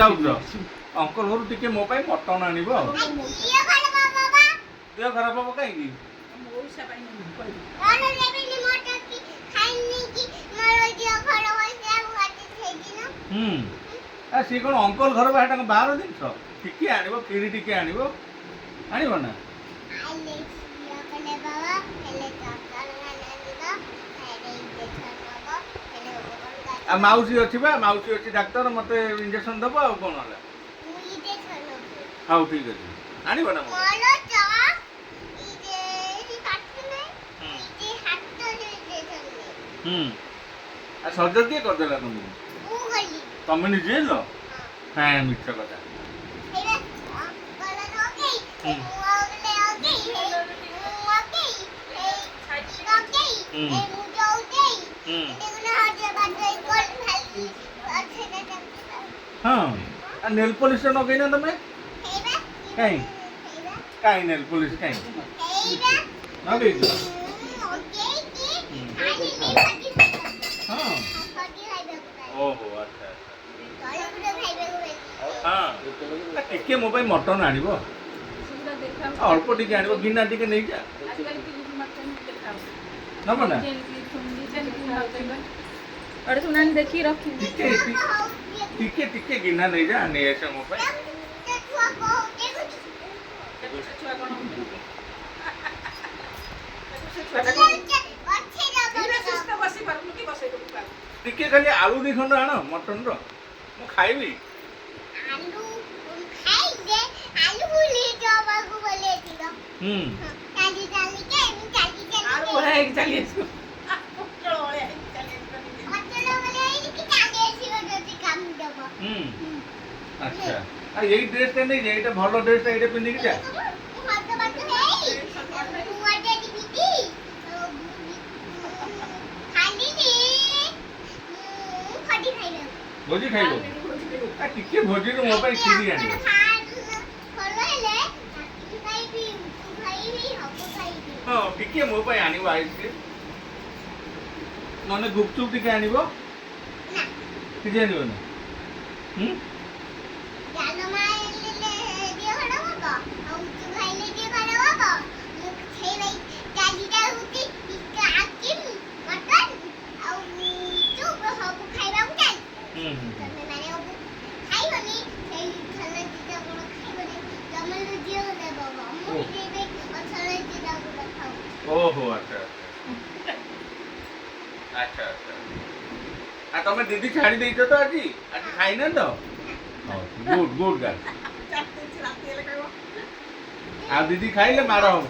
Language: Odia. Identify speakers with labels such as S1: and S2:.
S1: ଯାଉଛ ଅଙ୍କଲ ଘରୁ ଟିକେ ମୋ ପାଇଁ ମଟନ ଆଣିବ। ଦେହ ଖରାପ ହବ କାହିଁକି? ସିଏ କଣ ଅଙ୍କଲ ଘର ବା ହେଟା ବାହାର ଜିନିଷ? ଟିକେ ଆଣିବ, କ୍ଷୀରି ଟିକେ ଆଣିବ, ଆଣିବ ନା? ଆଉ ମାଉସୀ ଅଛି ବା, ମାଉସୀ ଅଛି ଡାକ୍ତର, ମତେ ଇଞ୍ଜେକ୍ସନ ଦବ ଆଉ କଣ ହେଲା। ହଉ ଠିକ ଅଛି, ଆଣିବ ନା? ଆଉ ସର୍ଜରୀ କିଏ କରିଦେଲା ତମକୁ? ତମେ ନିଜେ ହେଲ? ହଁ ମିଛ କଥା। ହଁ ନେଲ୍ ପଲିସ ନଗେଇନା ତମେ? କାଇଁ କାଇଁ ନେଲ୍ ପଲିସ କାଇଁ ନଗେଇଛ? ହଁ ଓହୋ ଆଚ୍ଛା ହଁ ଟିକେ ମୋ ପାଇଁ ମଟନ ଆଣିବ, ଅଳ୍ପ ଟିକେ ଆଣିବ, ଗିନା ଟିକେ ନେଇଯା ନବ ନା?
S2: देखी रखी
S1: ଟିକେ ଟିକେ ଗିନା ନେଇଯା, ନେଇ ଆସ ମୋ ପାଇଁ। ଟିକେ ଖାଲି ଆଳୁ ଦି ଖଣ୍ଡ ଆଣ ମଟନ ର, ମୁଁ ଖାଇବି। আচ্ছা আর এই ড্রেসটা নেই যে, এটা ভালো ড্রেসটা, এটা পিন্ধিকি যা। ଭୋଜି ଖାଇବ? ଟିକେ ଭୋଜିରୁ ମୋ ପାଇଁ କ୍ଷୀରି ଆଣିବ। ହଁ ଟିକେ ମୋ ପାଇଁ ଆଣିବ ଆଇସ୍କ୍ରିମ୍, ନହେଲେ ଗୁପଚୁପ ଟିକେ ଆଣିବ। କିଛି ଆଣିବନି? ओहो अच्छा अच्छा अच्छा। आ तमे दीदी छाड़ी देइछ तो आज खाई न तो? Good good girl. आ दीदी खाइले मार हो।